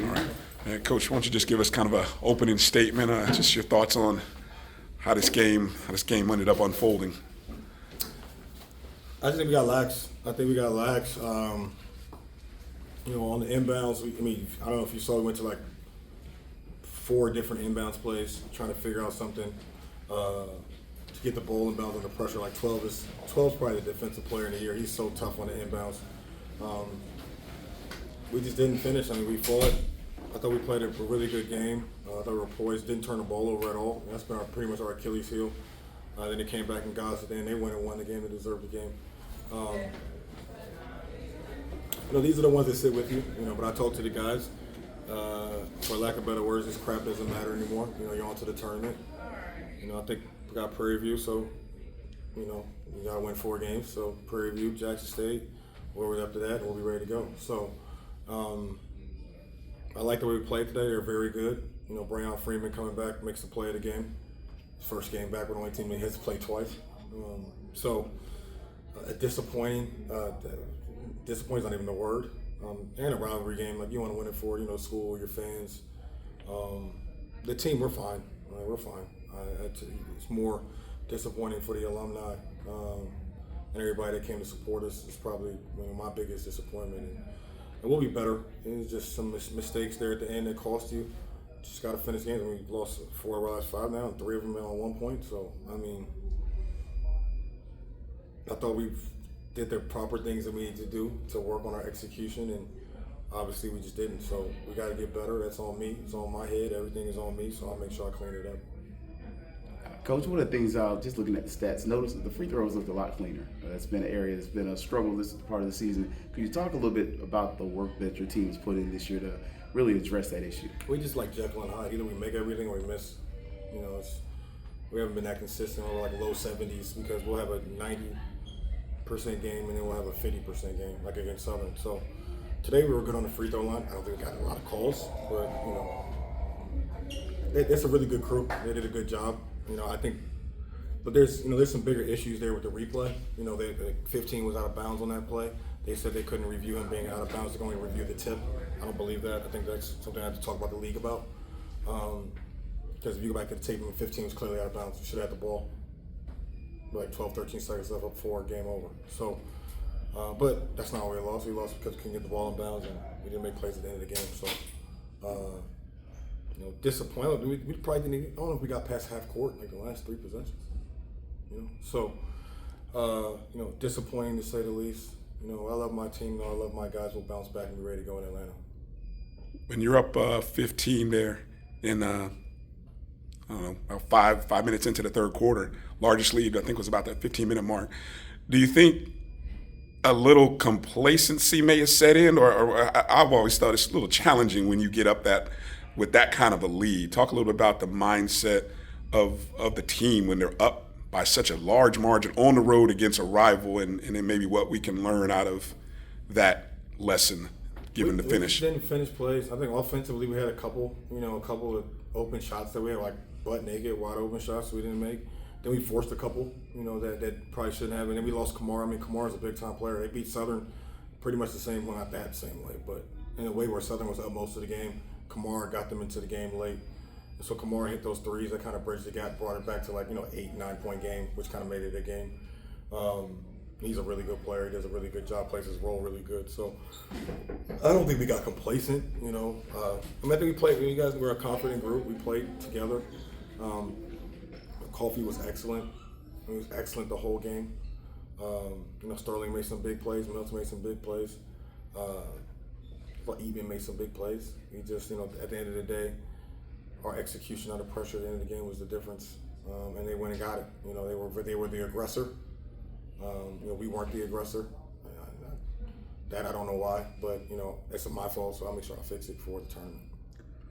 All right. Coach, why don't you just give us kind of an opening statement, just your thoughts on how this game ended up unfolding. I think we got lax. On the inbounds, I don't know if you saw, we went to like 4 different inbounds plays trying to figure out something to get the ball inbounds under pressure. Like 12's probably the defensive player in the year. He's so tough on the inbounds. We just didn't finish. We fought. I thought we played a really good game. I thought we were poised, didn't turn the ball over at all. That's been pretty much our Achilles heel. Then they came back and got us, and they went and won the game. They deserved the game. These are the ones that sit with you, but I talk to the guys. For lack of better words, this crap doesn't matter anymore. You're on to the tournament. I think we got Prairie View, so, we got to win 4 games. So Prairie View, Jackson State, we're up to that, and we'll be ready to go. So I like the way we played today. They're very good. Brian Freeman coming back makes the play of the game. First game back with the only team that has to play twice. Disappointing. Disappointing is not even the word. And a rivalry game, like you want to win it for, school, your fans. The team, we're fine. We're fine. It's more disappointing for the alumni and everybody that came to support us. It's probably my biggest disappointment. And we'll be better. It's just some mistakes there at the end that cost you. Just got to finish games. We've lost 4 of our last 5 now, and 3 of them on 1 point. So, I thought we did the proper things that we needed to do to work on our execution, and obviously we just didn't. So we got to get better. That's on me. It's on my head. Everything is on me. So I'll make sure I clean it up. Coach, one of the things, just looking at the stats, notice that the free throws looked a lot cleaner. That's been an area that's been a struggle this part of the season. Could you talk a little bit about the work that your team has put in this year to really address that issue? We just like Jekyll and Hyde. Either we make everything or we miss. We haven't been that consistent. We're like low 70s because we'll have a 90% game and then we'll have a 50% game, like against Southern. So today we were good on the free throw line. I don't think we got a lot of calls, but that's a really good crew. They did a good job. I think, but there's some bigger issues there with the replay. The 15 was out of bounds on that play. They said they couldn't review him being out of bounds. They're going to review the tip. I don't believe that. I think that's something I have to talk about the league about. Because if you go back to the tape, 15 was clearly out of bounds. You should have had the ball. Like 12, 13 seconds left, up 4, game over. So, but that's not why we lost. We lost because we couldn't get the ball in bounds and we didn't make plays at the end of the game. So, disappointed. We probably didn't even, I don't know if we got past half court like the last 3 possessions. So, disappointing to say the least. I love my team. I love my guys. We'll bounce back and be ready to go in Atlanta. When you're up 15 there in, I don't know, about 5 minutes into the third quarter, largest lead I think was about that 15-minute mark. Do you think a little complacency may have set in, or I've always thought it's a little challenging when you get up with that kind of a lead? Talk a little bit about the mindset of the team when they're up by such a large margin on the road against a rival, and then maybe what we can learn out of that lesson given the finish. We didn't finish plays. I think offensively we had a couple of open shots that we had, like butt naked, wide open shots we didn't make. Then we forced a couple, that probably shouldn't have. And then we lost Kamara. Kamara's a big-time player. They beat Southern pretty much the same way, not that same way, but in a way where Southern was up most of the game. Kamara got them into the game late. And so Kamara hit those threes that kind of bridged the gap, brought it back to 8-9 point game, which kind of made it a game. He's a really good player. He does a really good job, plays his role really good. So I don't think we got complacent, I think we played, you guys were a confident group. We played together. Coffee was excellent. He was excellent the whole game. Sterling made some big plays. Milton made some big plays. Eben made some big plays. We just, at the end of the day, our execution under pressure at the end of the game was the difference. And they went and got it. They were the aggressor. We weren't the aggressor. That I don't know why, but it's my fault, so I'll make sure I fix it for the tournament.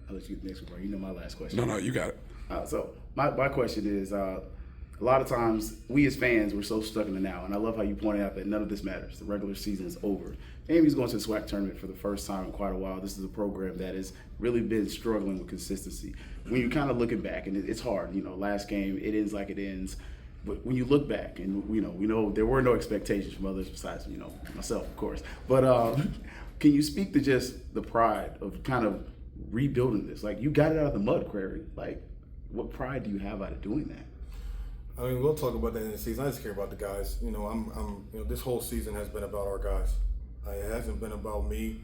I'll let you get the next one, bro. You know my last question. No, you got it. So my question is, a lot of times we as fans, we're so stuck in the now, and I love how you pointed out that none of this matters. The regular season is over. FAMU's going to the SWAC tournament for the first time in quite a while. This is a program that has really been struggling with consistency. When you're kind of looking back, and it's hard, last game, it ends like it ends. But when you look back, and we know there were no expectations from others besides, myself, of course. But can you speak to just the pride of kind of rebuilding this? Like, you got it out of the mud, Crarey. Like, what pride do you have out of doing that? I mean, we'll talk about that in the season. I just care about the guys. You know, this whole season has been about our guys. It hasn't been about me.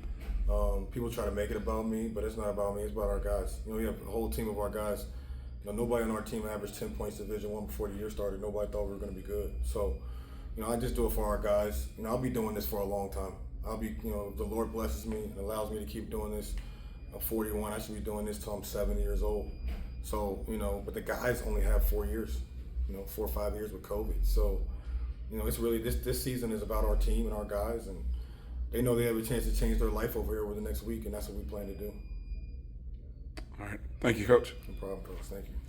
People try to make it about me, but it's not about me. It's about our guys. You know, we have a whole team of our guys. You know, nobody on our team averaged 10 points Division I before the year started. Nobody thought we were going to be good. So, you know, I just do it for our guys. You know, I'll be doing this for a long time. You know, if the Lord blesses me and allows me to keep doing this. I'm 41. I should be doing this till I'm 70 years old. So, you know, but the guys only have 4 years. You know, 4 or 5 years with COVID. So, you know, it's really this season is about our team and our guys, and they know they have a chance to change their life over here over the next week, and that's what we plan to do. All right. Thank you, Coach. No problem, Coach. Thank you.